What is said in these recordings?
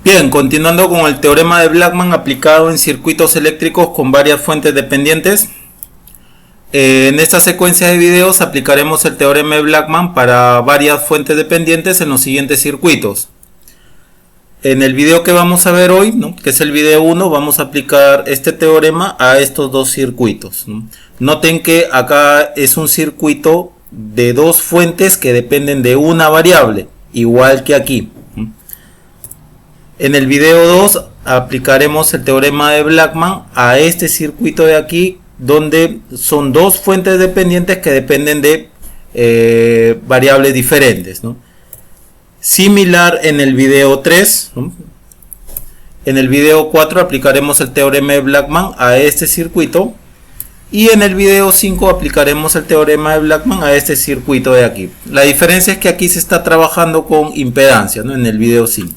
Bien, continuando con el teorema de Blackman aplicado en circuitos eléctricos con varias fuentes dependientes. En esta secuencia de videos aplicaremos el teorema de Blackman para varias fuentes dependientes en los siguientes circuitos. En el video que vamos a ver hoy, que es el video 1, vamos a aplicar este teorema a estos dos circuitos. Noten que acá es un circuito de dos fuentes que dependen de una variable, igual que aquí. En el video 2 aplicaremos el teorema de Blackman a este circuito de aquí, donde son dos fuentes dependientes que dependen de variables diferentes, Similar en el video 3, En el video 4 aplicaremos el teorema de Blackman a este circuito. Y en el video 5 aplicaremos el teorema de Blackman a este circuito de aquí. La diferencia es que aquí se está trabajando con impedancia, en el video 5.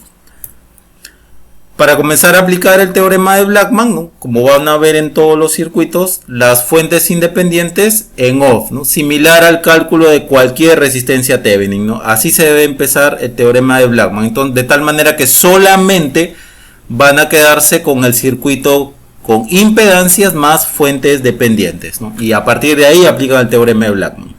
Para comenzar a aplicar el teorema de Blackman, como van a ver en todos los circuitos, las fuentes independientes en off, similar al cálculo de cualquier resistencia Thevenin, Así se debe empezar el teorema de Blackman. Entonces, de tal manera que solamente van a quedarse con el circuito con impedancias más fuentes dependientes, Y a partir de ahí aplican el teorema de Blackman.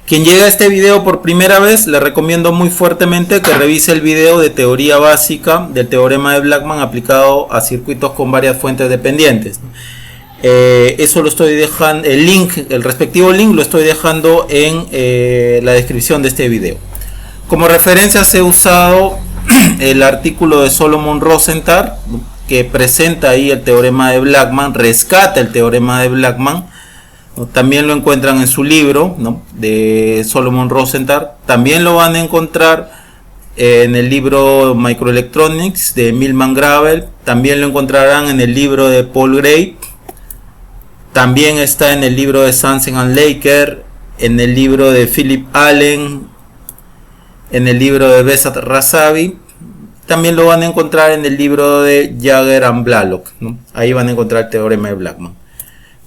Quien llega a este video por primera vez, le recomiendo muy fuertemente que revise el video de teoría básica del teorema de Blackman aplicado a circuitos con varias fuentes dependientes. Eso lo estoy dejando, el respectivo link lo estoy dejando en la descripción de este video. Como referencia he usado el artículo de Solomon Rosenthal, que presenta ahí el teorema de Blackman, rescata el teorema de Blackman. También lo encuentran en su libro, de Solomon Rosenthal. También lo van a encontrar en el libro Microelectronics de Milman Gravel. También lo encontrarán en el libro de Paul Gray. También está en el libro de Sansen and Laker, en el libro de Philip Allen, en el libro de Behzad Razavi. También lo van a encontrar en el libro de Jagger and Blalock, Ahí van a encontrar el teorema de Blackman.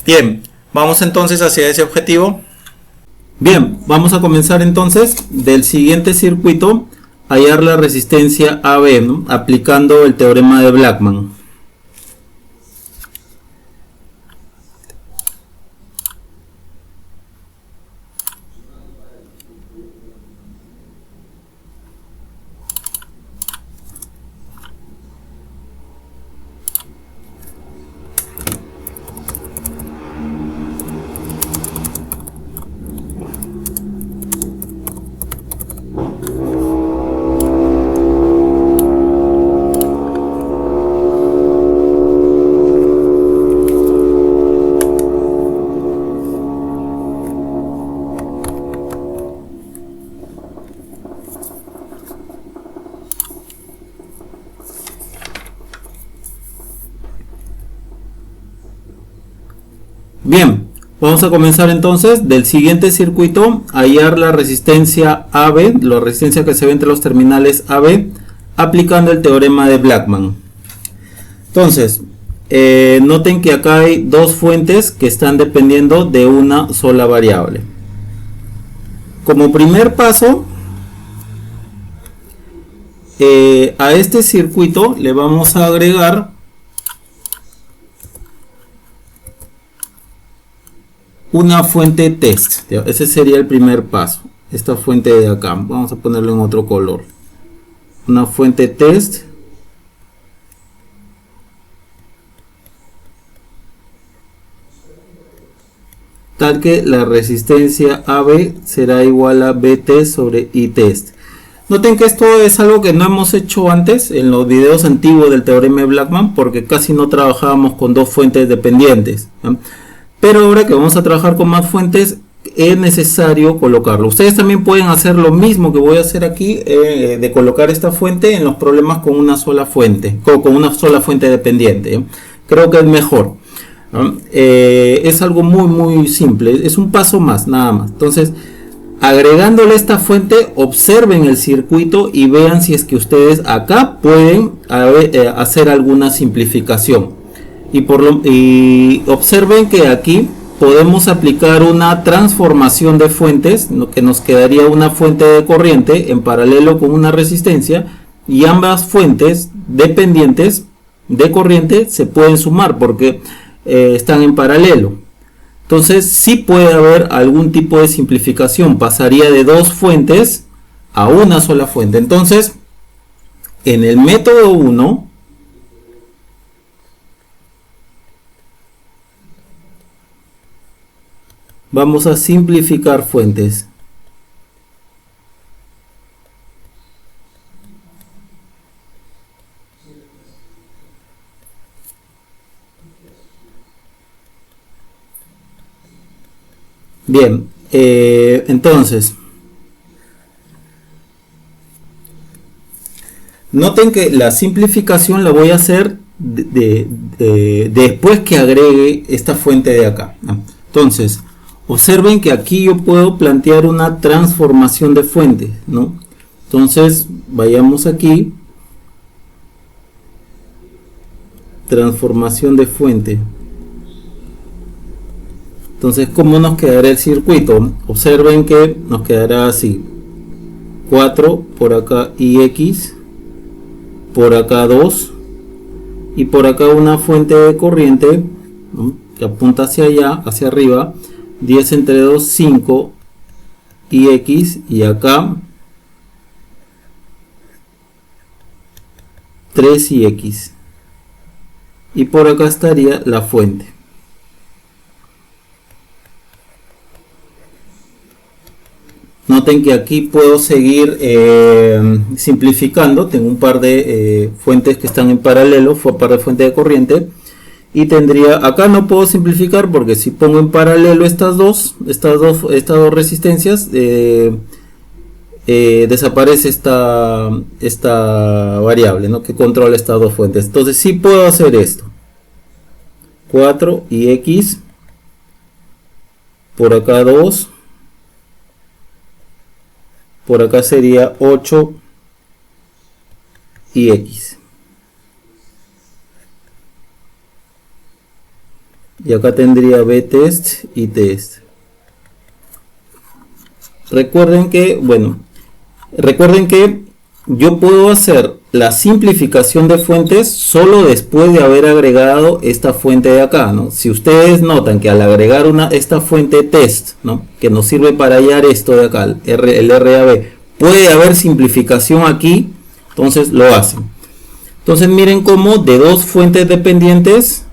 Bien. Vamos entonces hacia ese objetivo. Bien, vamos a comenzar entonces del siguiente circuito a hallar la resistencia AB, aplicando el teorema de Blackman. Bien, vamos a comenzar entonces del siguiente circuito a hallar la resistencia AB, la resistencia que se ve entre los terminales AB, aplicando el teorema de Blackman. Entonces, noten que acá hay dos fuentes que están dependiendo de una sola variable. Como primer paso, a este circuito le vamos a agregar una fuente test. Ese sería el primer paso. Esta fuente de acá, vamos a ponerlo en otro color. Una fuente test. Tal que la resistencia AB será igual a BT sobre ITest. Noten que esto es algo que no hemos hecho antes en los videos antiguos del teorema de Blackman, porque casi no trabajábamos con dos fuentes dependientes, Pero ahora que vamos a trabajar con más fuentes, es necesario colocarlo. Ustedes también pueden hacer lo mismo que voy a hacer aquí, de colocar esta fuente en los problemas con una sola fuente, con una sola fuente dependiente. Creo que es mejor. Es algo muy simple, es un paso más, nada más. Entonces, agregándole esta fuente, observen el circuito y vean si es que ustedes acá pueden hacer alguna simplificación. Y observen que aquí podemos aplicar una transformación de fuentes, que nos quedaría una fuente de corriente en paralelo con una resistencia, y ambas fuentes dependientes de corriente se pueden sumar porque están en paralelo. Entonces sí puede haber algún tipo de simplificación, pasaría de dos fuentes a una sola fuente. Entonces en el método 1 vamos a simplificar fuentes. Bien, entonces noten que la simplificación la voy a hacer después que agregue esta fuente de acá, ¿no? Entonces observen que aquí yo puedo plantear una transformación de fuente, ¿no? Entonces vayamos aquí, transformación de fuente. Entonces, ¿cómo nos quedará el circuito? Observen que nos quedará así: 4, por acá IX, por acá 2, y por acá una fuente de corriente, ¿no?, que apunta hacia allá, hacia arriba, 10 entre 2, 5 IX, y acá 3 IX, y por acá estaría la fuente. Noten que aquí puedo seguir simplificando. Tengo un par de fuentes que están en paralelo, un par de fuentes de corriente, y tendría, acá no puedo simplificar porque si pongo en paralelo estas dos resistencias, desaparece esta variable, ¿no?, que controla estas dos fuentes. Entonces sí puedo hacer esto: 4 y X, por acá 2, por acá sería 8 y X, y acá tendría B test y test. Recuerden que yo puedo hacer la simplificación de fuentes solo después de haber agregado esta fuente de acá, ¿no? Si ustedes notan que al agregar esta fuente test, ¿no?, que nos sirve para hallar esto de acá, el RAB, puede haber simplificación aquí, entonces lo hacen. Entonces miren cómo de dos fuentes dependientes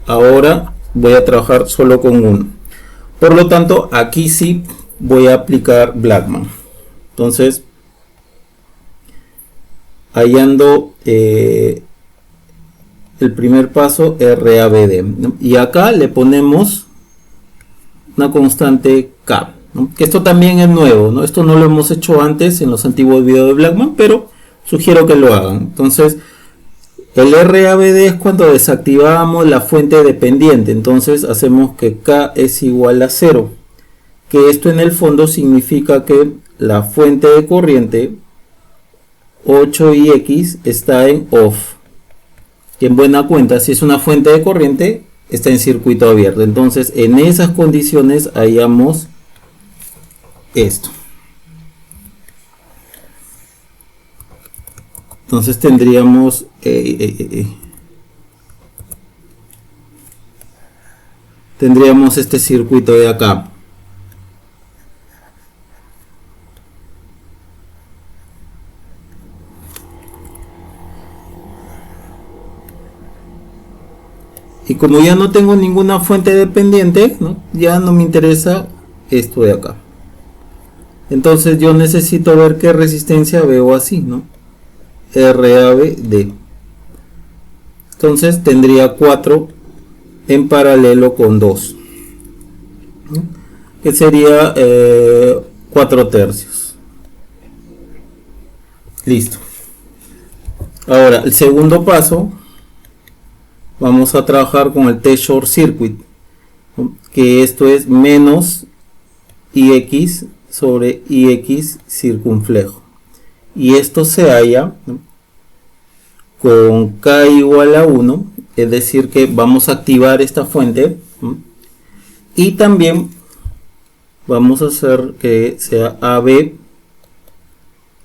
ahora voy a trabajar solo con uno. Por lo tanto, aquí sí voy a aplicar Blackman. Entonces, hallando el primer paso, RABD, ¿no?, y acá le ponemos una constante K, ¿no?, que esto también es nuevo, ¿no? Esto no lo hemos hecho antes en los antiguos videos de Blackman, pero sugiero que lo hagan. Entonces el RABD es cuando desactivamos la fuente dependiente. Entonces hacemos que K es igual a 0, que esto en el fondo significa que la fuente de corriente 8IX está en off, que en buena cuenta, si es una fuente de corriente, está en circuito abierto. Entonces en esas condiciones hallamos esto. Entonces tendríamos este circuito de acá. Y como ya no tengo ninguna fuente dependiente, ¿no?, ya no me interesa esto de acá. Entonces yo necesito ver qué resistencia veo así, ¿no? RABD. Entonces tendría 4 en paralelo con 2, ¿no?, que sería 4 tercios. Listo. Ahora el segundo paso, vamos a trabajar con el test short circuit, ¿no?, que esto es menos IX sobre IX circunflejo, y esto se halla, ¿no?, con K igual a 1, es decir que vamos a activar esta fuente, ¿no?, y también vamos a hacer que sea AB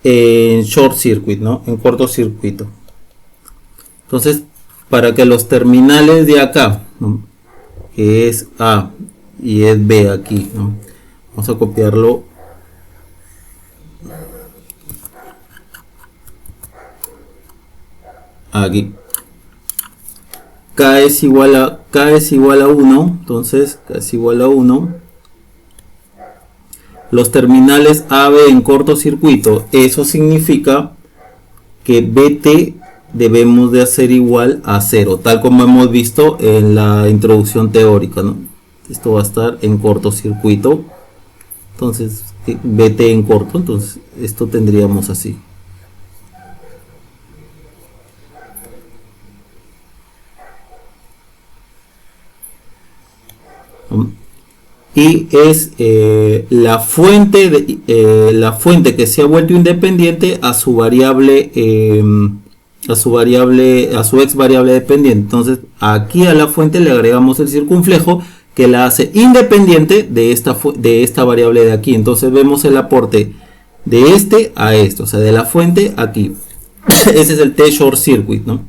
en short circuit, ¿no? En cortocircuito. Entonces, para que los terminales de acá, ¿no? Que es A y es B aquí, ¿no? Vamos a copiarlo aquí. K es igual a 1, entonces K es igual a 1. Los terminales AB en cortocircuito, eso significa que BT debemos de hacer igual a 0, tal como hemos visto en la introducción teórica, ¿no? Esto va a estar en cortocircuito, entonces BT en corto, entonces esto tendríamos así. Y es la fuente que se ha vuelto independiente a su variable a su ex variable dependiente. Entonces aquí a la fuente le agregamos el circunflejo que la hace independiente de esta variable de aquí. Entonces vemos el aporte de este a esto, o sea, de la fuente aquí. Ese es el T short circuit, ¿no?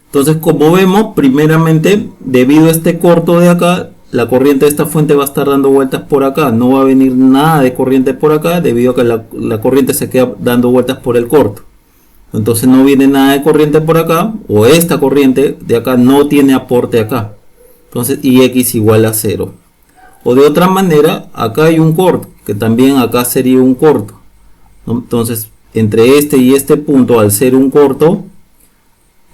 Entonces, como vemos, primeramente, debido a este corto de acá, la corriente de esta fuente va a estar dando vueltas por acá. No va a venir nada de corriente por acá, debido a que la corriente se queda dando vueltas por el corto. Entonces no viene nada de corriente por acá, o esta corriente de acá no tiene aporte acá. Entonces Ix igual a 0. O de otra manera, acá hay un corto, que también acá sería un corto, ¿no? Entonces, entre este y este punto, al ser un corto,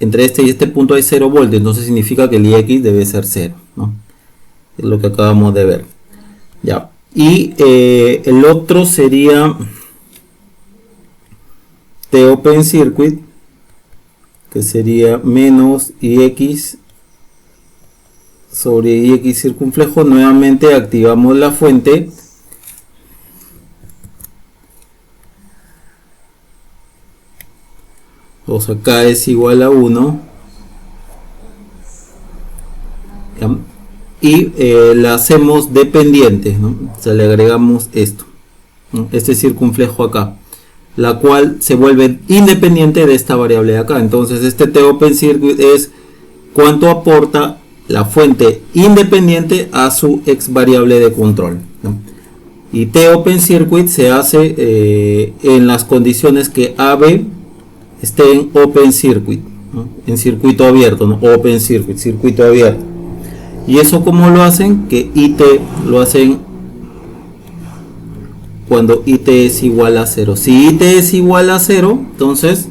entre este y este punto hay 0 voltios, entonces significa que el Ix debe ser 0, ¿no? Es lo que acabamos de ver. Ya. Y el otro sería T open circuit, que sería menos Ix sobre Ix circunflejo. Nuevamente activamos la fuente. O sea, K es igual a 1. ¿Ya? Y la hacemos dependiente, ¿no? O sea, le agregamos esto, ¿no? Este circunflejo acá, la cual se vuelve independiente de esta variable de acá. Entonces este T open circuit es cuánto aporta la fuente independiente a su ex variable de control, ¿no? Y T open circuit se hace en las condiciones que AB esté en open circuit, ¿no? En circuito abierto, ¿no? Open circuit, circuito abierto. Y eso como lo hacen, que IT lo hacen cuando IT es igual a 0. Si IT es igual a 0, entonces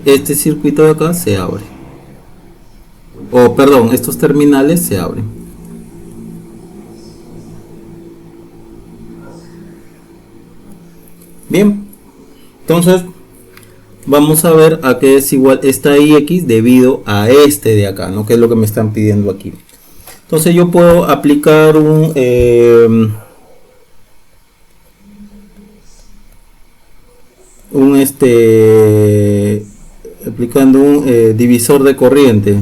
este circuito de acá se abre. O perdón, estos terminales se abren. Bien, entonces vamos a ver a qué es igual esta Ix debido a este de acá, ¿no? Que es lo que me están pidiendo aquí. Entonces yo puedo aplicar aplicando un divisor de corriente.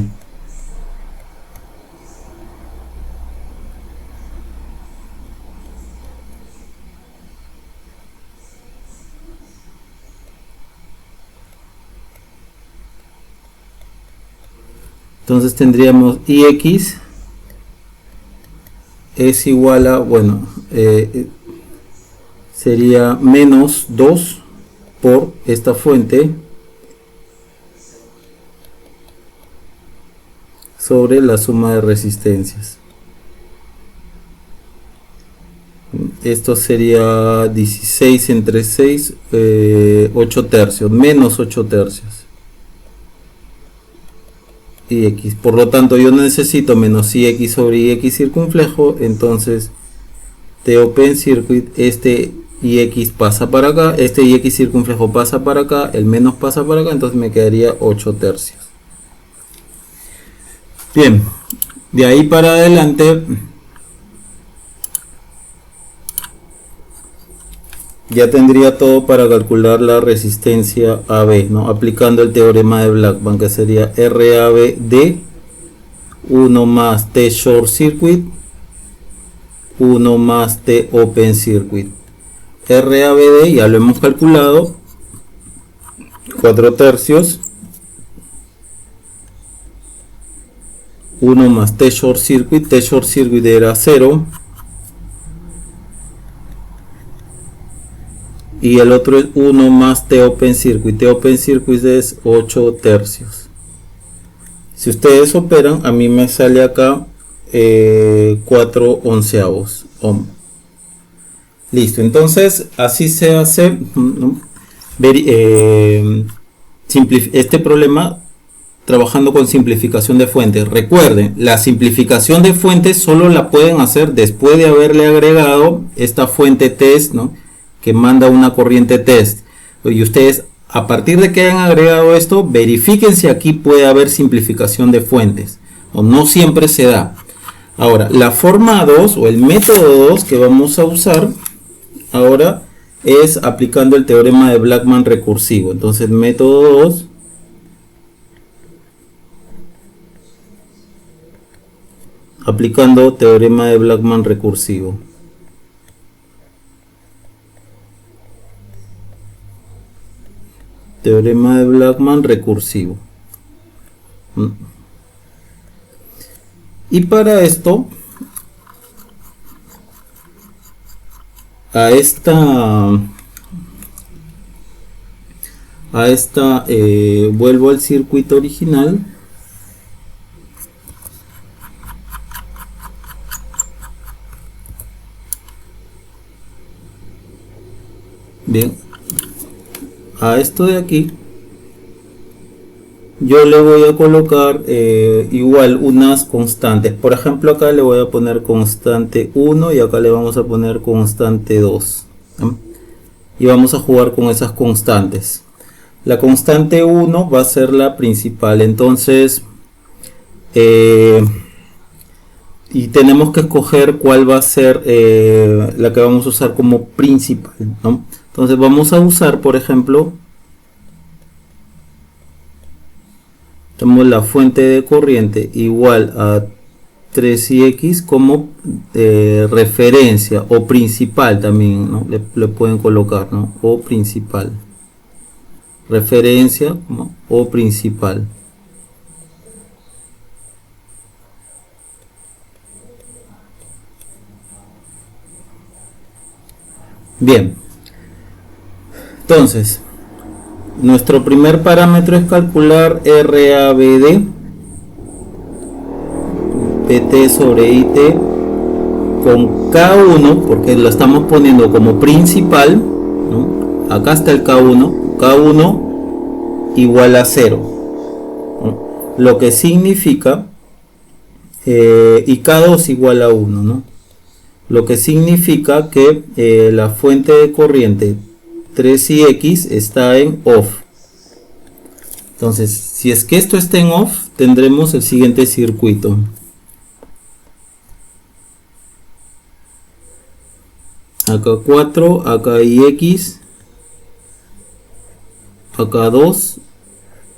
Entonces tendríamos Ix es igual a, bueno, sería menos 2 por esta fuente sobre la suma de resistencias. Esto sería 16 entre 6, 8 tercios, menos 8 tercios. Ix, por lo tanto yo necesito menos Ix sobre Ix circunflejo. Entonces T open circuit, este Ix pasa para acá, este Ix circunflejo pasa para acá, el menos pasa para acá, entonces me quedaría 8 tercios. Bien, de ahí para adelante ya tendría todo para calcular la resistencia AB, ¿no? Aplicando el teorema de Blackman, que sería RAB de 1 más T short circuit 1 más T open circuit. RABD ya lo hemos calculado, 4 tercios, 1 más T short circuit era 0, y el otro es 1 más T open circuit es 8 tercios. Si ustedes operan, a mí me sale acá 4 onceavos ohm. Listo, entonces así se hace, ¿no? Este problema trabajando con simplificación de fuentes. Recuerden, la simplificación de fuentes solo la pueden hacer después de haberle agregado esta fuente test, ¿no? Que manda una corriente test. Y ustedes, a partir de que hayan agregado esto, verifiquen si aquí puede haber simplificación de fuentes. O no siempre se da. Ahora, la forma 2 o el método 2 que vamos a usar ahora es aplicando el teorema de Blackman recursivo. Entonces, método 2. Aplicando teorema de Blackman recursivo. Teorema de Blackman recursivo. Y para esto, a esta vuelvo al circuito original. Bien, a esto de aquí yo le voy a colocar igual unas constantes. Por ejemplo, acá le voy a poner constante 1 y acá le vamos a poner constante 2, ¿no? Y vamos a jugar con esas constantes. La constante 1 va a ser la principal, entonces y tenemos que escoger cuál va a ser la que vamos a usar como principal, ¿no? Entonces vamos a usar, por ejemplo, tenemos la fuente de corriente igual a 3ix como referencia o principal también, ¿no? Le pueden colocar, ¿no? O principal, referencia, ¿no? O principal. Bien, entonces nuestro primer parámetro es calcular RABD, PT sobre IT con K1, porque lo estamos poniendo como principal, ¿no? Acá está el K1 igual a 0, ¿no? Lo que significa, y K2 igual a 1, ¿no? Lo que significa que la fuente de corriente 3ix está en off. Entonces, si es que esto está en off, tendremos el siguiente circuito. Acá 4, acá ix, acá 2,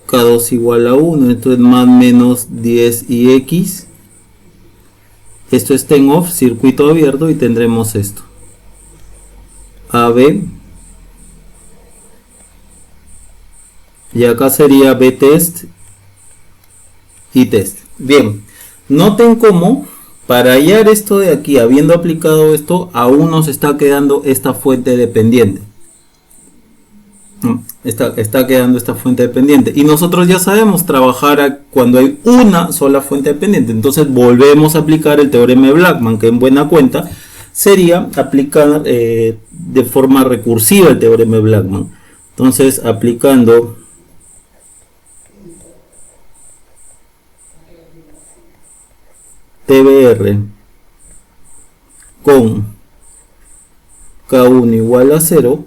K2 igual a 1, esto es más menos 10ix. Esto está en off, circuito abierto, y tendremos esto. AB. Y acá sería B test y test. Bien, noten cómo para hallar esto de aquí, habiendo aplicado esto, aún nos está quedando esta fuente dependiente. Está quedando esta fuente dependiente. Y nosotros ya sabemos trabajar cuando hay una sola fuente dependiente. Entonces volvemos a aplicar el teorema de Blackman, que en buena cuenta sería aplicar de forma recursiva el teorema de Blackman. Entonces, aplicando TBR con K1 igual a 0,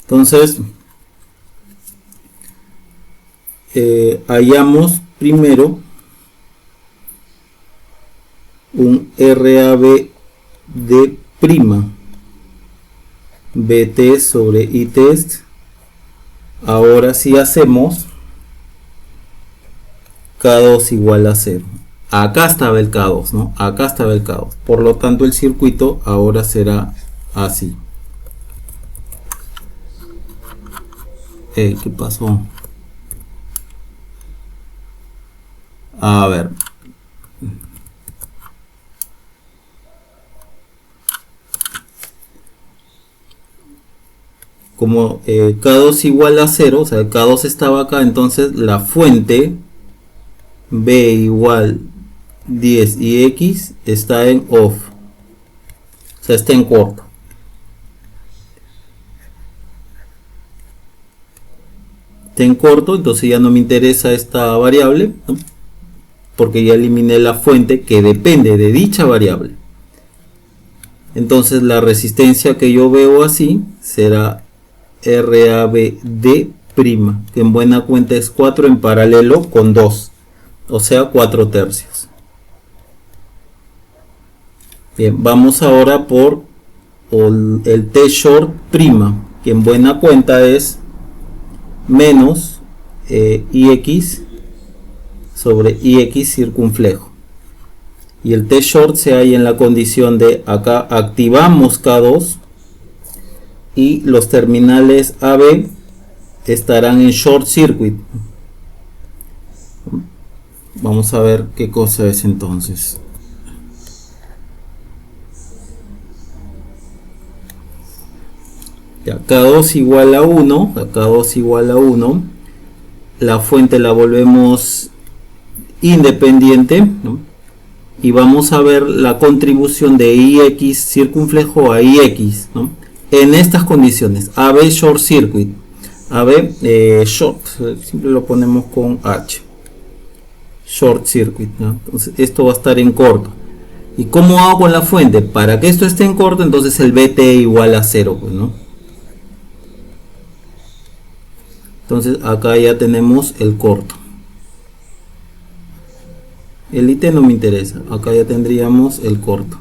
entonces hallamos primero un RAB de prima BT sobre ITest. Ahora sí hacemos K2 igual a 0. acá estaba el K2, ¿no? Acá estaba el K2. Por lo tanto, el circuito ahora será así. ¿Qué pasó? A ver. Como K2 igual a 0, o sea, el K2 estaba acá, entonces la fuente B igual 10 y X está en off, o sea, está en corto. Está en corto, entonces ya no me interesa esta variable, ¿no? Porque ya eliminé la fuente que depende de dicha variable. Entonces la resistencia que yo veo así será RABD', que en buena cuenta es 4 en paralelo con 2, o sea 4 tercios. Bien, vamos ahora por el T short prima, que en buena cuenta es menos IX sobre IX circunflejo. Y el T short se halla en la condición de acá activamos K2 y los terminales AB estarán en short circuit. Vamos a ver qué cosa es entonces. Ya, K2 igual a 1, K2 igual a 1, la fuente la volvemos independiente, ¿no? Y vamos a ver la contribución de IX circunflejo a IX, ¿no? En estas condiciones. AB short circuit, AB short, siempre lo ponemos con H, short circuit, ¿no? Entonces esto va a estar en corto. ¿Y cómo hago con la fuente? Para que esto esté en corto, entonces el BT igual a 0, pues, ¿no? Entonces acá ya tenemos el corto. El IT no me interesa, acá ya tendríamos el corto.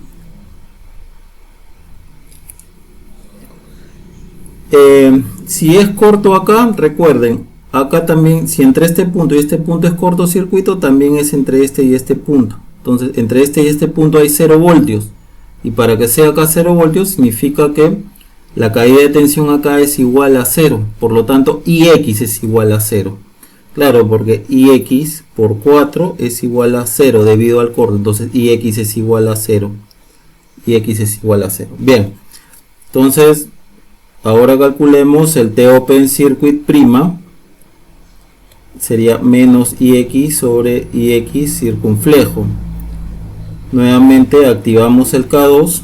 Si es corto acá, recuerden, acá también, si entre este punto y este punto es cortocircuito, también es entre este y este punto. Entonces, entre este y este punto hay 0 voltios. Y para que sea acá 0 voltios, significa que la caída de tensión acá es igual a 0. Por lo tanto, IX es igual a 0. Claro, porque IX por 4 es igual a 0 debido al corto. Entonces, IX es igual a 0. IX es igual a 0. Bien. Entonces, ahora calculemos el T open circuit prima. Sería menos IX sobre IX circunflejo. Nuevamente activamos el K2.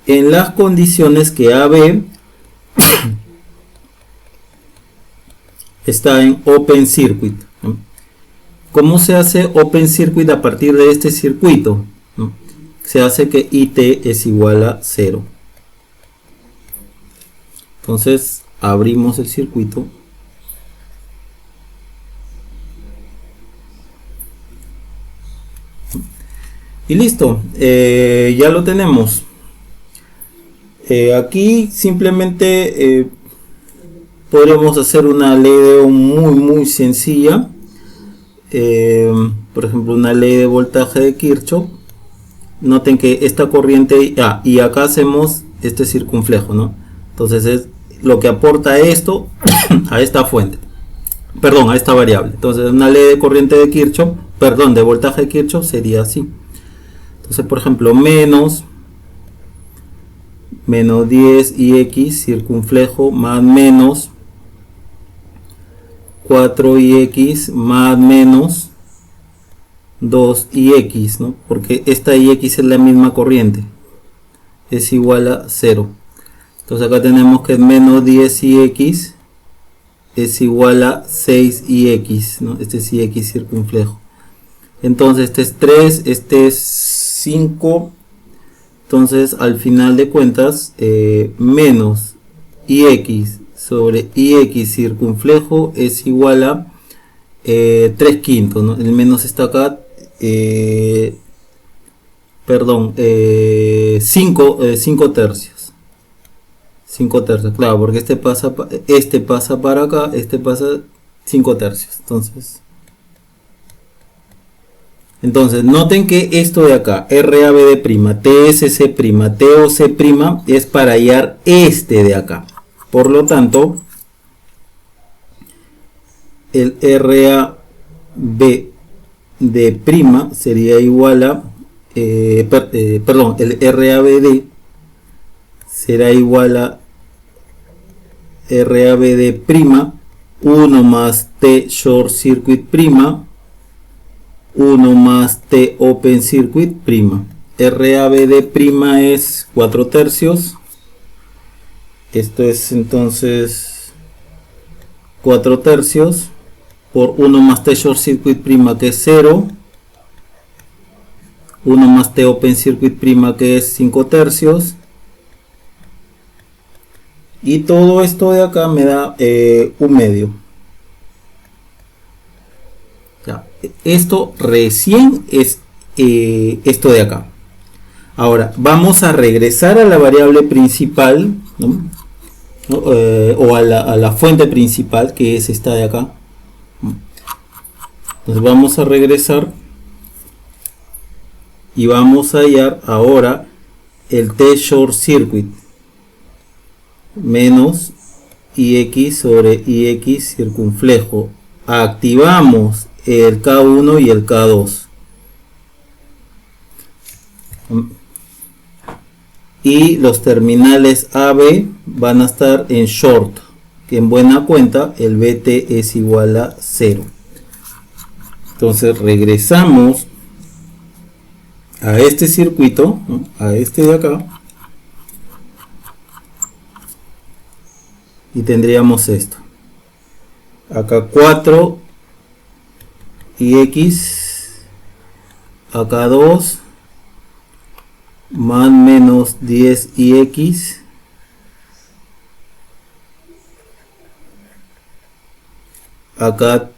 En las condiciones que AB está en open circuit. ¿Cómo se hace open circuit a partir de este circuito? Se hace que IT es igual a 0. Entonces abrimos el circuito. Y listo, ya lo tenemos. Aquí simplemente podríamos hacer una ley de Ohm muy sencilla. Por ejemplo, una ley de voltaje de Kirchhoff. Noten que esta corriente, y acá hacemos este circunflejo, ¿no? Entonces es lo que aporta esto a esta fuente, perdón, a esta variable. Entonces una ley de corriente de Kirchhoff, perdón, de voltaje de Kirchhoff sería así. Entonces, por ejemplo, menos 10 IX circunflejo más menos 4 IX más menos 2 IX, ¿no? Porque esta IX es la misma corriente, es igual a 0. Entonces acá tenemos que menos 10 IX es igual a 6 IX, ¿no? Este es IX circunflejo. Entonces este es 3, este es 5. Entonces al final de cuentas menos IX sobre IX circunflejo es igual a 3 quintos, ¿no? El menos está acá, perdón, 5 tercios. 5 tercios, claro, porque este pasa para acá, este pasa 5 tercios. Entonces noten que esto de acá, RABD', TSC', TOC' es para hallar este de acá. Por lo tanto, el RABD' sería igual a, el RABD será igual a RABD', 1 más T short circuit', 1 más T open circuit'. RABD' es 4 tercios. Esto es entonces 4 tercios por 1 más T short circuit', que es 0. 1 más T open circuit', que es 5 tercios. Y todo esto de acá me da 1/2. Esto recién es esto de acá. Ahora vamos a regresar a la variable principal, ¿no? O a la fuente principal, que es esta de acá. Entonces vamos a regresar y vamos a hallar ahora el T short circuit menos IX sobre IX circunflejo. Activamos el K1 y el K2 y los terminales AB van a estar en short, que en buena cuenta el BT es igual a 0. Entonces regresamos a este circuito, ¿no? A este de acá, y tendríamos esto acá: 4 IX, acá 2 más menos 10 IX, acá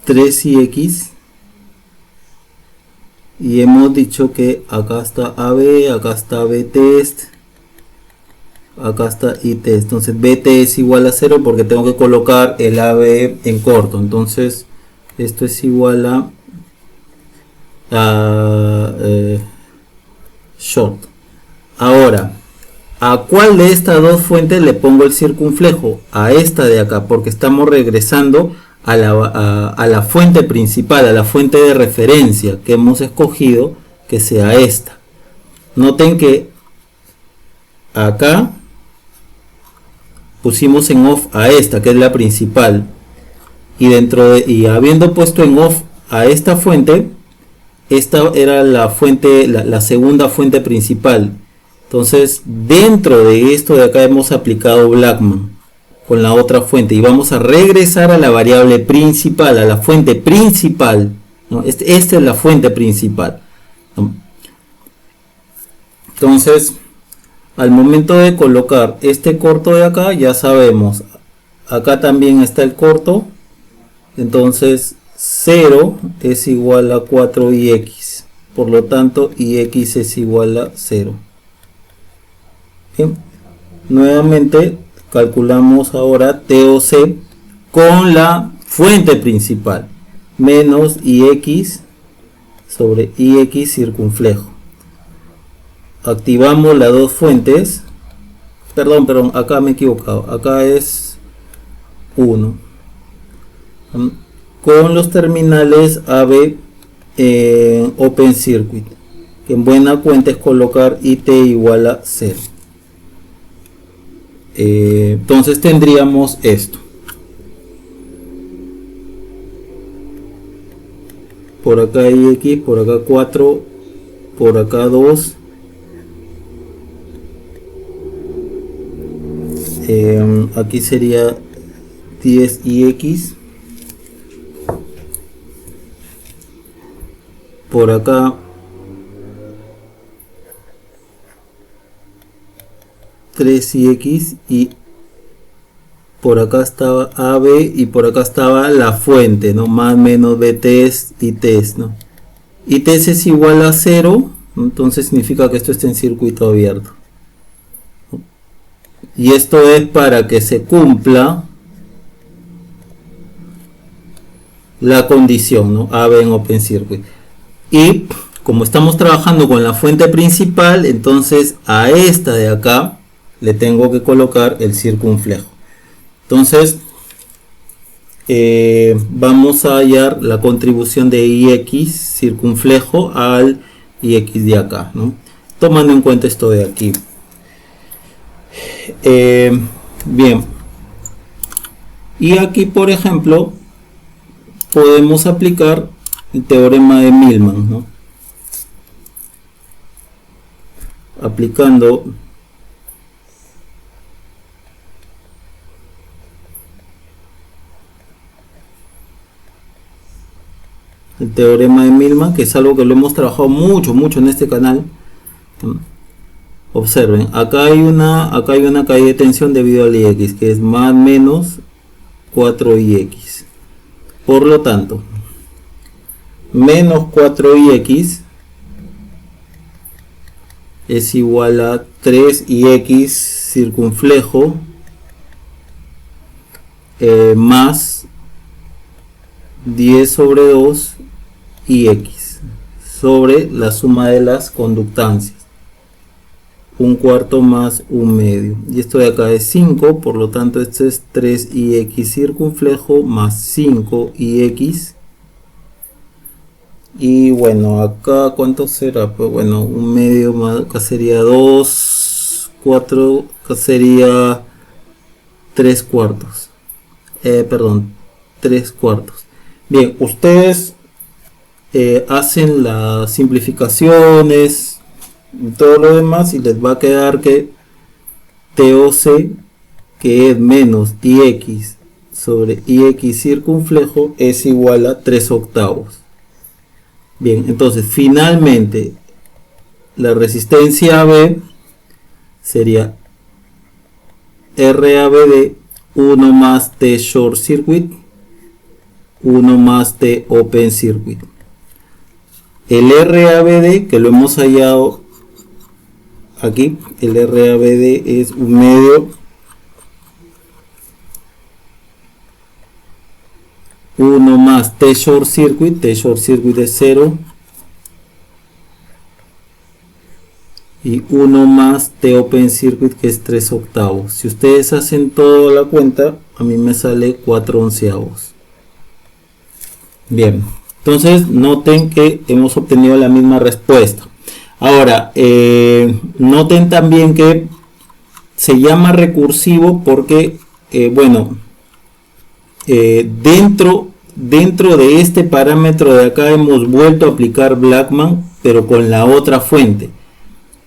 3 IX, y hemos dicho que acá está AB, acá está BTest, acá está ITest. Entonces BT es igual a 0 porque tengo que colocar el AB en corto. Entonces esto es igual a short. Ahora, ¿a cuál de estas dos fuentes le pongo el circunflejo? A esta de acá, porque estamos regresando a la fuente principal, a la fuente de referencia que hemos escogido, que sea esta. Noten que acá pusimos en off a esta, que es la principal, y habiendo puesto en off a esta fuente, esta era la fuente, la segunda fuente principal. Entonces dentro de esto de acá hemos aplicado Blackman con la otra fuente, y vamos a regresar a la variable principal, a la fuente principal, ¿no? Esta es la fuente principal, ¿no? Entonces al momento de colocar este corto de acá, ya sabemos, acá también está el corto, entonces 0 es igual a 4IX, por lo tanto IX es igual a 0. Bien. Nuevamente calculamos ahora TOC con la fuente principal, menos IX sobre IX circunflejo. Activamos las dos fuentes, perdón, acá me he equivocado, acá es 1, con los terminales AB open circuit, que en buena cuenta es colocar IT igual a 0. Entonces tendríamos esto: por acá IX, por acá 4, por acá 2, aquí sería 10IX, por acá 3IX, y por acá estaba AB, y por acá estaba la fuente, ¿no? Más menos BTest y test, ¿no? Y test es igual a 0, entonces significa que esto está en circuito abierto. y esto es para que se cumpla la condición, ¿no? AB en OpenCircuit. Y como estamos trabajando con la fuente principal, entonces a esta de acá le tengo que colocar el circunflejo. Entonces vamos a hallar la contribución de IX circunflejo al IX de acá, ¿no? Tomando en cuenta esto de aquí. Bien, y aquí por ejemplo podemos aplicar el teorema de Millman, ¿no? Aplicando el teorema de Millman, que es algo que lo hemos trabajado mucho en este canal. Observen, acá hay una caída de tensión debido al IX, que es más o menos 4IX. Por lo tanto, menos 4IX es igual a 3IX circunflejo más 10 sobre 2 IX sobre la suma de las conductancias, un cuarto más un medio, y esto de acá es 5, por lo tanto esto es 3IX circunflejo más 5IX. Y bueno, acá ¿cuánto será? Pues bueno, un medio más, acá sería 2, 4, acá sería 3 cuartos. Perdón, 3 cuartos. Bien, ustedes hacen las simplificaciones y todo lo demás y les va a quedar que TOC, que es menos IX sobre IX circunflejo, es igual a 3 octavos. Bien, entonces finalmente la resistencia AB sería RAB de 1 más T short circuit, 1 más T open circuit. El RABD, que lo hemos hallado aquí, el RABD es un medio 1 más T short circuit es 0, y 1 más T open circuit, que es 3 octavos. Si ustedes hacen toda la cuenta, a mí me sale 4 onceavos. Bien, entonces noten que hemos obtenido la misma respuesta. Ahora, noten también que se llama recursivo porque, bueno, dentro de este parámetro de acá hemos vuelto a aplicar Blackman, pero con la otra fuente.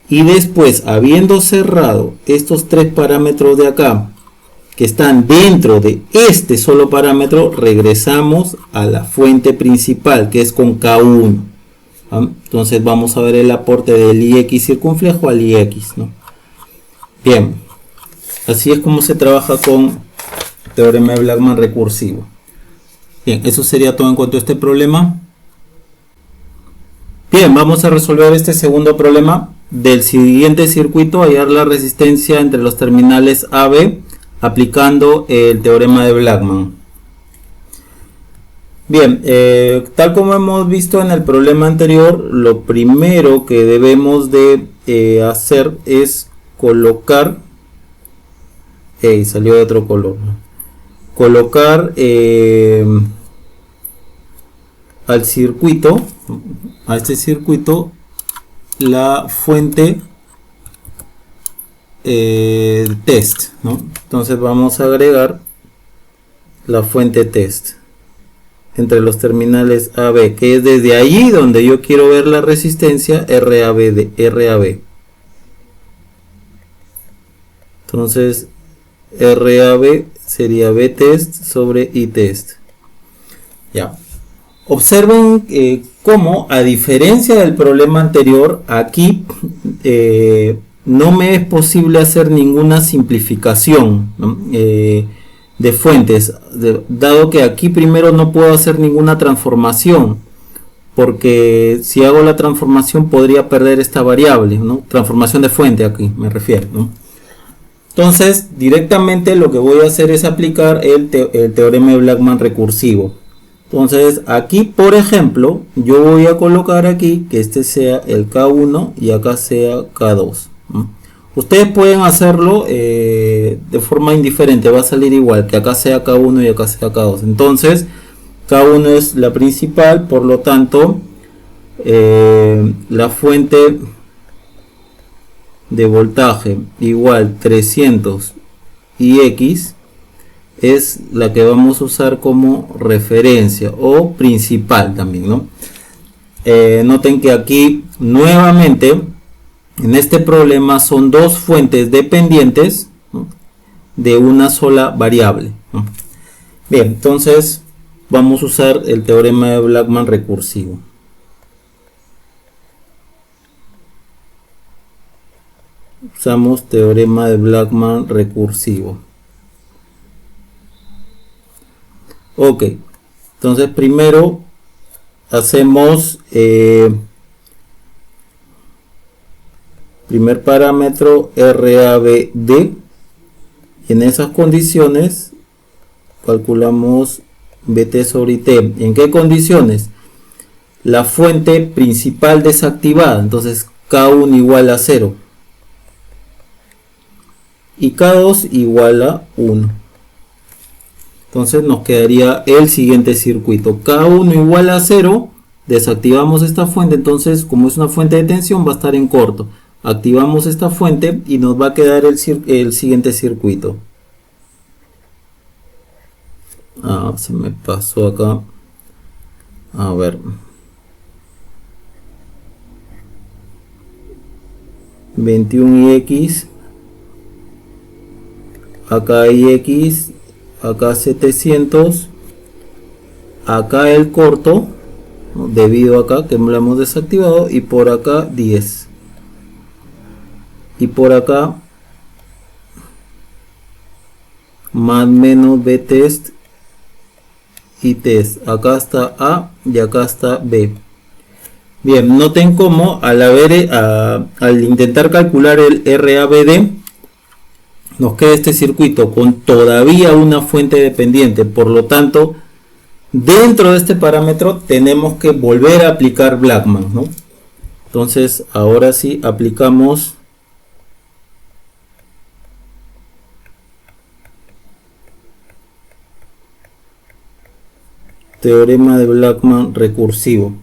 Y después, habiendo cerrado estos tres parámetros de acá, que están dentro de este solo parámetro, regresamos a la fuente principal, que es con K1. ¿Ah? Entonces vamos a ver el aporte del IX circunflejo al IX, ¿no? Bien, así es como se trabaja con teorema de Blackman recursivo. Bien, eso sería todo en cuanto a este problema. Bien, vamos a resolver este segundo problema. Del siguiente circuito, hallar la resistencia entre los terminales AB aplicando el teorema de Blackman. Bien, tal como hemos visto en el problema anterior, lo primero que debemos de hacer es colocar, salió de otro color, colocar al circuito, a este circuito, la fuente test, ¿no? Entonces vamos a agregar la fuente test entre los terminales AB, que es desde allí donde yo quiero ver la resistencia RAB. Entonces RAB sería Btest sobre Itest. Ya. Observen cómo, a diferencia del problema anterior, aquí no me es posible hacer ninguna simplificación, ¿no? De fuentes, dado que aquí primero no puedo hacer ninguna transformación, porque si hago la transformación podría perder esta variable, ¿no? Transformación de fuente aquí me refiero, ¿no? Entonces, directamente lo que voy a hacer es aplicar el teorema de Blackman recursivo. Entonces, aquí, por ejemplo, yo voy a colocar aquí que este sea el K1 y acá sea K2. Ustedes pueden hacerlo de forma indiferente, va a salir igual, que acá sea K1 y acá sea K2. Entonces, K1 es la principal, por lo tanto, la fuente de voltaje igual 300 y X es la que vamos a usar como referencia o principal también, ¿no? Noten que aquí nuevamente en este problema son dos fuentes dependientes, ¿no?, de una sola variable, ¿no? Bien, entonces vamos a usar el teorema de Blackman recursivo. Usamos teorema de Blackman recursivo. Ok, entonces primero hacemos primer parámetro RABD y en esas condiciones calculamos BT sobre IT. ¿En qué condiciones? La fuente principal desactivada, entonces K1 igual a 0 y K2 igual a 1. Entonces nos quedaría el siguiente circuito. K1 igual a 0, desactivamos esta fuente, entonces como es una fuente de tensión va a estar en corto. Activamos esta fuente y nos va a quedar el siguiente circuito. Se me pasó acá. A ver. (21ix) acá hay X, acá 700, acá el corto, ¿no?, debido acá que lo hemos desactivado, y por acá 10, y por acá más menos B test y test. Acá está A y acá está B. Bien, noten cómo al intentar calcular el RABD nos queda este circuito con todavía una fuente dependiente. Por lo tanto, dentro de este parámetro tenemos que volver a aplicar Blackman, ¿no? Entonces ahora sí aplicamos teorema de Blackman recursivo,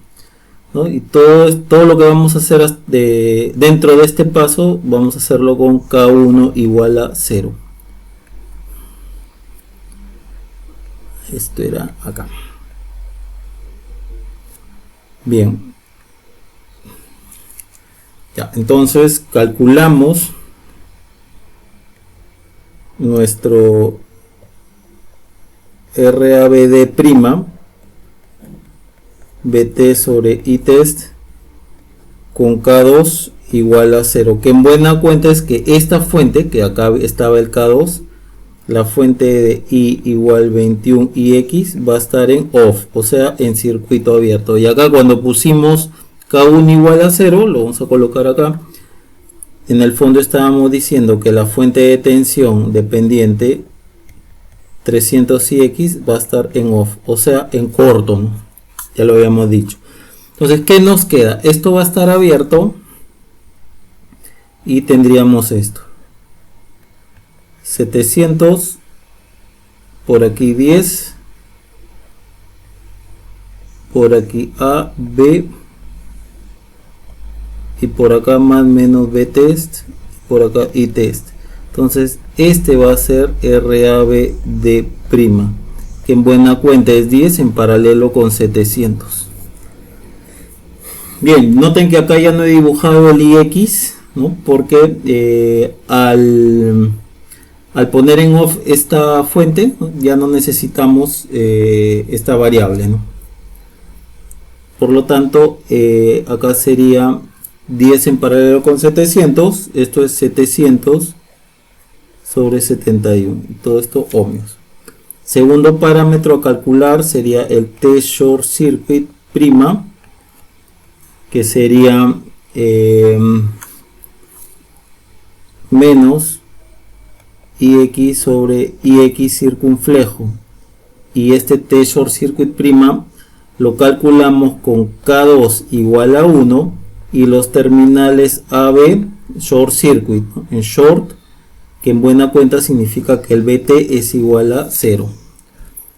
¿no? Y todo lo que vamos a hacer dentro de este paso vamos a hacerlo con K1 igual a 0. Esto era acá. Bien, ya, entonces calculamos nuestro RABD prima, BT sobre ITest con K2 igual a 0, que en buena cuenta es que esta fuente, que acá estaba el K2, la fuente de I igual 21 y X va a estar en off, o sea en circuito abierto. Y acá cuando pusimos K1 igual a 0, lo vamos a colocar acá, en el fondo estábamos diciendo que la fuente de tensión dependiente 300 y X va a estar en off, o sea en corto, ¿no? Ya lo habíamos dicho. Entonces, ¿qué nos queda? Esto va a estar abierto y tendríamos esto. 700, por aquí 10, por aquí A, B, y por acá más menos B test, por acá I test. Entonces, este va a ser RABD prima, que en buena cuenta es 10 en paralelo con 700. Bien, noten que acá ya no he dibujado el IX, ¿no? Porque al poner en off esta fuente, ¿no?, ya no necesitamos esta variable, ¿no? Por lo tanto, acá sería 10 en paralelo con 700, esto es 700 sobre 71, y todo esto ohmios. Segundo parámetro a calcular sería el T short circuit prima, que sería menos IX sobre IX circunflejo y este T short circuit prima lo calculamos con K2 igual a 1 y los terminales AB short circuit, ¿no? En short, que en buena cuenta significa que el BT es igual a 0.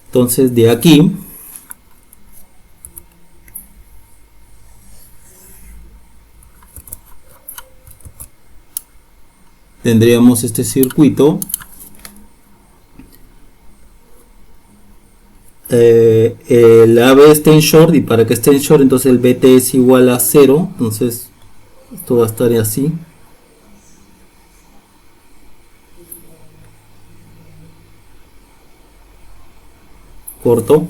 Entonces de aquí tendríamos este circuito. El AB está en short y para que esté en short entonces el BT es igual a 0, entonces esto va a estar así. Corto.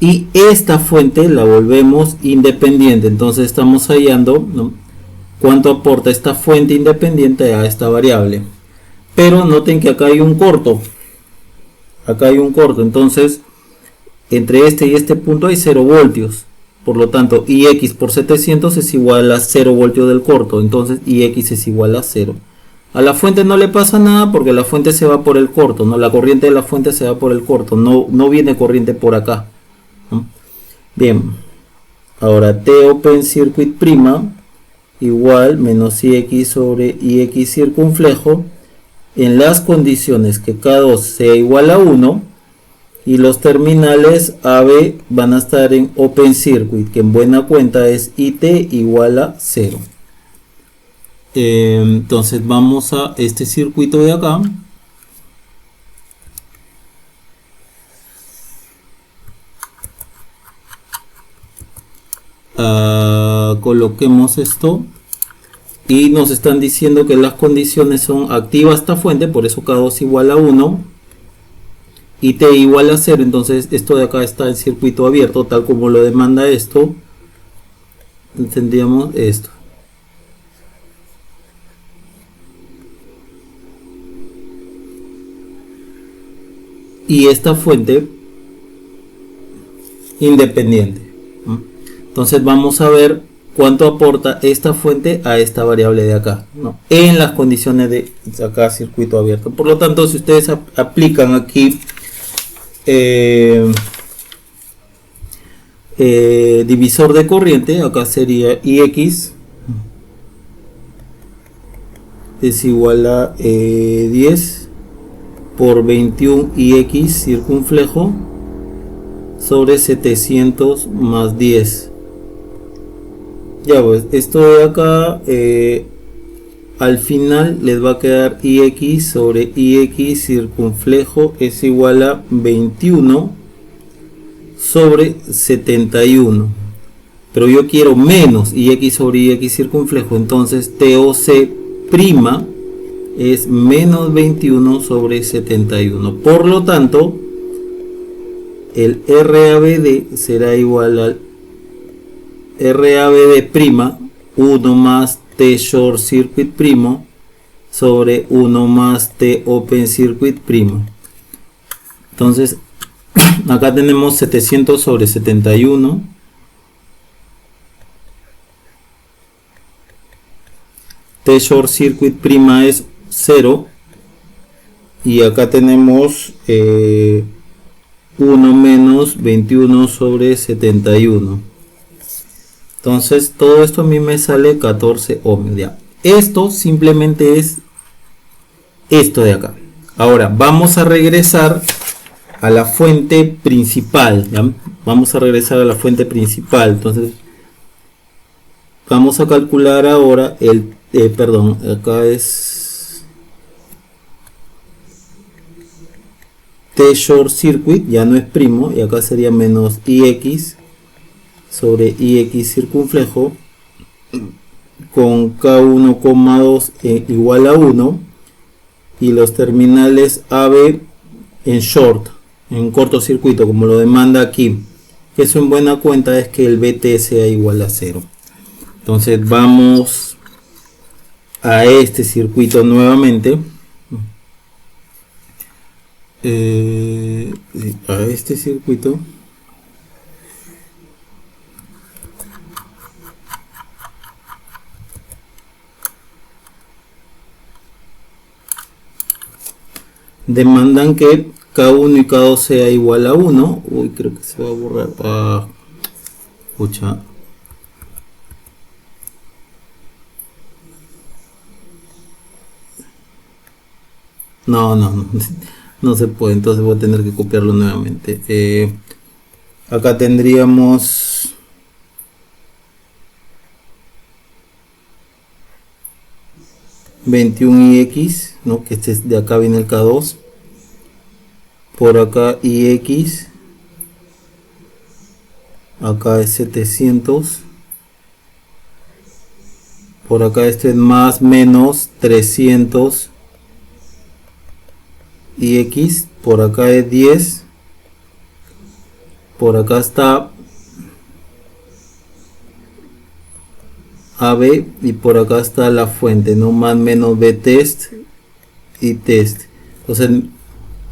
Y esta fuente la volvemos independiente, entonces estamos hallando, ¿no?, cuánto aporta esta fuente independiente a esta variable. Pero noten que acá hay un corto. Acá hay un corto, entonces entre este y este punto hay 0 voltios. Por lo tanto, IX por 700 es igual a 0 voltios del corto. Entonces IX es igual a 0. A la fuente no le pasa nada porque la fuente se va por el corto, ¿no? La corriente de la fuente se va por el corto. No viene corriente por acá, ¿no? Bien. Ahora T open circuit prima igual menos IX sobre IX circunflejo en las condiciones que K2 sea igual a 1 y los terminales AB van a estar en open circuit, que en buena cuenta es IT igual a 0. Entonces vamos a este circuito de acá. Coloquemos esto y nos están diciendo que las condiciones son activa esta fuente, por eso K2 igual a 1 y T igual a 0, entonces esto de acá está en circuito abierto tal como lo demanda esto. Tendríamos esto. Y esta fuente independiente, ¿no? Entonces vamos a ver cuánto aporta esta fuente a esta variable de acá, ¿no?, en las condiciones de acá circuito abierto. Por lo tanto, si ustedes aplican aquí divisor de corriente, acá sería IX es igual a 10 por 21 IX circunflejo sobre 700 más 10. Ya pues, esto de acá al final les va a quedar IX sobre IX circunflejo es igual a 21 sobre 71. Pero yo quiero menos IX sobre IX circunflejo, entonces TOC prima es menos 21 sobre 71. Por lo tanto, el RABD será igual al RABD prima 1 más T short circuit primo sobre 1 más T open circuit primo. Entonces acá tenemos 700 sobre 71. T short circuit prima es 0 y acá tenemos 1 menos 21 sobre 71. Entonces todo esto a mí me sale 14 ohms. Ya. Esto simplemente es esto de acá. Ahora vamos a regresar a la fuente principal, ¿ya? Vamos a regresar a la fuente principal. Entonces vamos a calcular ahora el perdón, acá es T short circuit, ya no es primo, y acá sería menos IX sobre IX circunflejo con K1,2 igual a 1 y los terminales AB en short, en cortocircuito, como lo demanda aquí. Eso en buena cuenta es que el BT sea igual a 0. Entonces vamos a este circuito nuevamente. A este circuito. demandan que K1 y K2 sea igual a 1. Uy, creo que se va a borrar. Pucha. No, no se puede, entonces voy a tener que copiarlo nuevamente. Acá tendríamos (21ix), ¿no? Que este es de acá, viene el K2. Por acá ix, acá es 700. Por acá este es más menos 300 ix. Por acá es 10. Por acá está AB y por acá está la fuente, ¿no? Más menos B test y test. Entonces,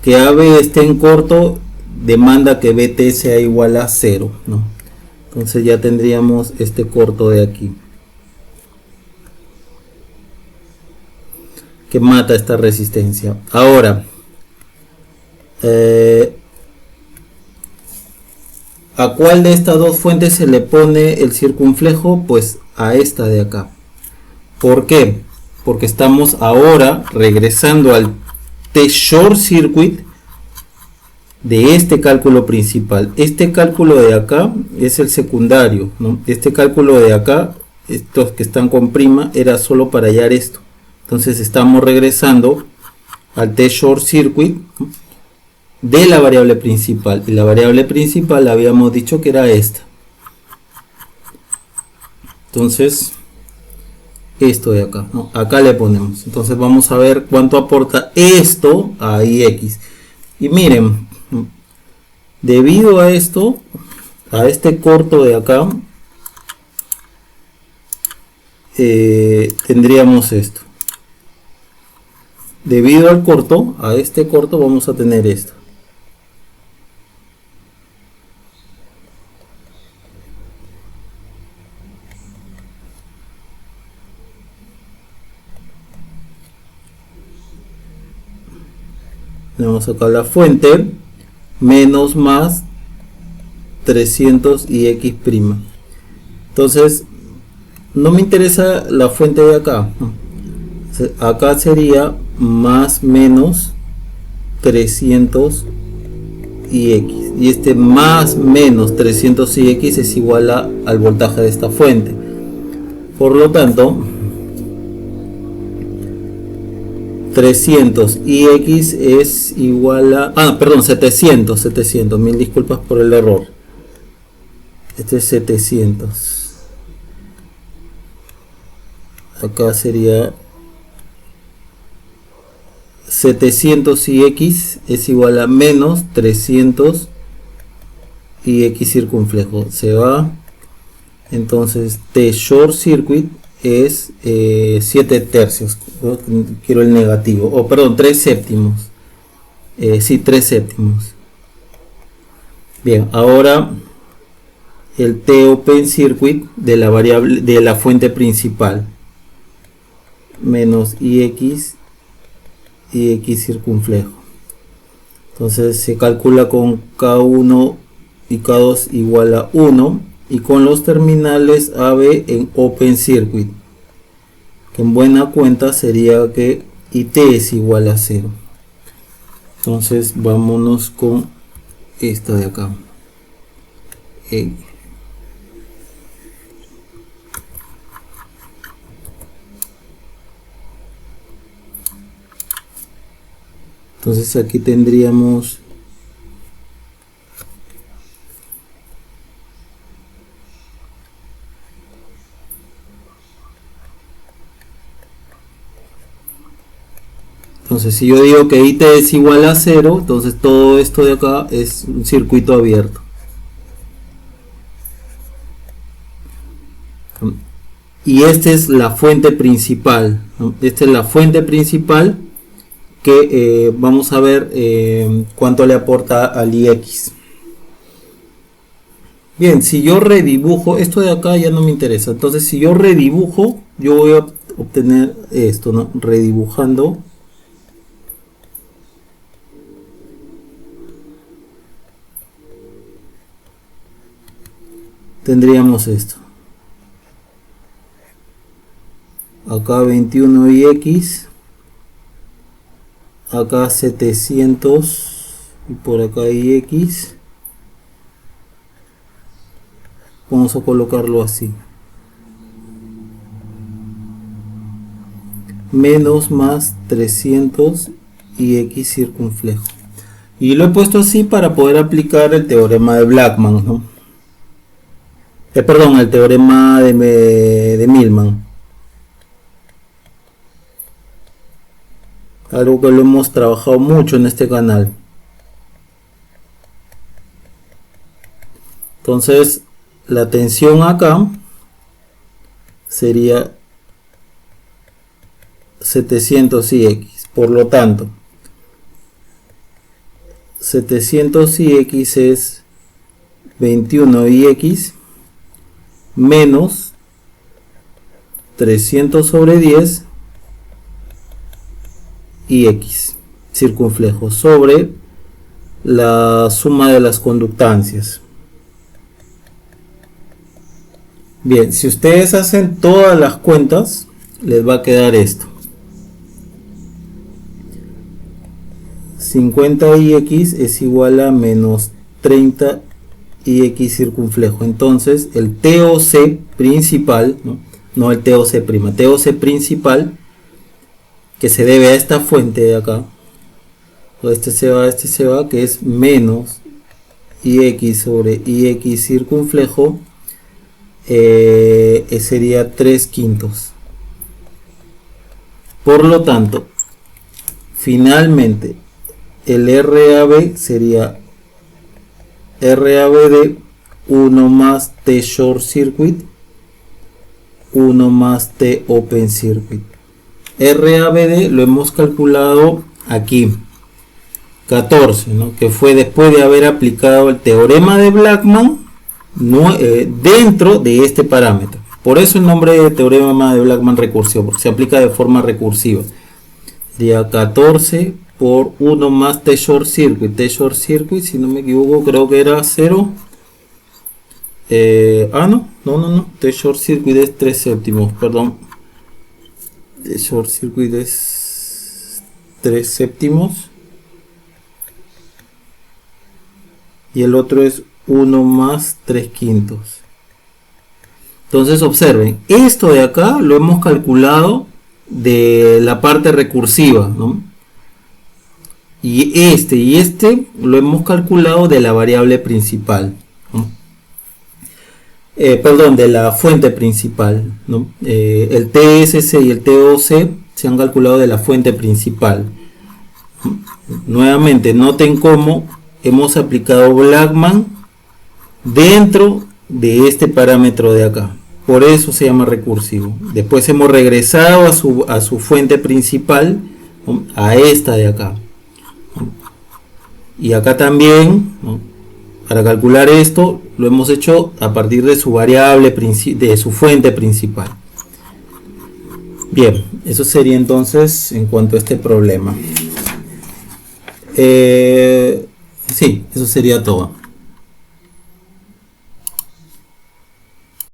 que AB esté en corto demanda que BT sea igual a 0, ¿no? Entonces ya tendríamos este corto de aquí, que mata esta resistencia. Ahora, ¿a cuál de estas dos fuentes se le pone el circunflejo? Pues a esta de acá. ¿Por qué? Porque estamos ahora regresando al T-short circuit de este cálculo principal. Este cálculo de acá es el secundario, ¿no? Este cálculo de acá, estos que están con prima, era solo para hallar esto. Entonces estamos regresando al T-short circuit, ¿no?, de la variable principal, y la variable principal habíamos dicho que era esta. Entonces esto de acá, ¿no? Acá le ponemos. Entonces vamos a ver cuánto aporta esto a ix. Y miren, debido a esto, a este corto de acá, tendríamos esto. Debido al corto, a este corto, vamos a tener esto. Tenemos acá la fuente, menos más 300 y x prima. Entonces, no me interesa la fuente de acá, ¿no? Acá sería más menos 300 y x. Y este más menos 300 y x es igual al voltaje de esta fuente. Por lo tanto, 300 y x es igual a... perdón, 700, mil disculpas por el error. Este es 700. Acá sería 700 y x es igual a menos 300 y x circunflejo. Se va. Entonces T short circuit es 7 tercios. Quiero el negativo. O perdón, 3 séptimos. Sí, 3 séptimos. Bien, ahora el T open circuit de la variable de la fuente principal. Menos ix y x circunflejo. Entonces se calcula con K1 y K2 igual a 1 y con los terminales AB en open circuit, que en buena cuenta sería que IT es igual a 0. Entonces vámonos con esta de acá. Entonces aquí tendríamos entonces si yo digo que IT es igual a 0, entonces todo esto de acá es un circuito abierto. Y esta es la fuente principal, ¿no? Esta es la fuente principal que vamos a ver cuánto le aporta al ix. Bien, si yo redibujo, esto de acá ya no me interesa. Entonces si yo redibujo, yo voy a obtener esto, ¿no? Redibujando tendríamos esto. Acá 21ix, acá 700 y por acá ix. Vamos a colocarlo así. Menos más 300 y x circunflejo. Y lo he puesto así para poder aplicar el teorema de Blackman, ¿no? Perdón, el teorema de Millman. Algo que lo hemos trabajado mucho en este canal. Entonces, la tensión acá sería 700ix. Por lo tanto, 700ix es 21ix menos 300 sobre 10 ix circunflejo sobre la suma de las conductancias. Bien, si ustedes hacen todas las cuentas, les va a quedar esto. 50ix es igual a menos 30 ix circunflejo. Entonces el TOC principal, no el TOC prima, TOC principal, que se debe a esta fuente de acá, este se va, que es menos ix sobre ix circunflejo, sería 3/5. Por lo tanto, finalmente el RAB sería RABD 1 más T short circuit 1 más T open circuit. RABD lo hemos calculado aquí 14, ¿no? Que fue después de haber aplicado el teorema de Blackman dentro de este parámetro. Por eso el nombre de teorema de Blackman recursivo, porque se aplica de forma recursiva. Sería 14 por 1 más T short circuit. T short circuit, si no me equivoco, creo que era 0. No. T short circuit es 3 séptimos, perdón. T short circuit es 3 séptimos. Y el otro es 1 más 3/5. Entonces observen, esto de acá lo hemos calculado de la parte recursiva, ¿no? Y este lo hemos calculado de la variable principal, ¿no? De la fuente principal, ¿no? El TSC y el TOC se han calculado de la fuente principal. Nuevamente, noten cómo hemos aplicado Blackman dentro de este parámetro de acá. Por eso se llama recursivo. Después hemos regresado a su fuente principal, ¿no? A esta de acá. Y acá también, ¿no? Para calcular esto lo hemos hecho a partir de su variable, de su fuente principal. Bien, eso sería entonces en cuanto a este problema. Sí, eso sería todo.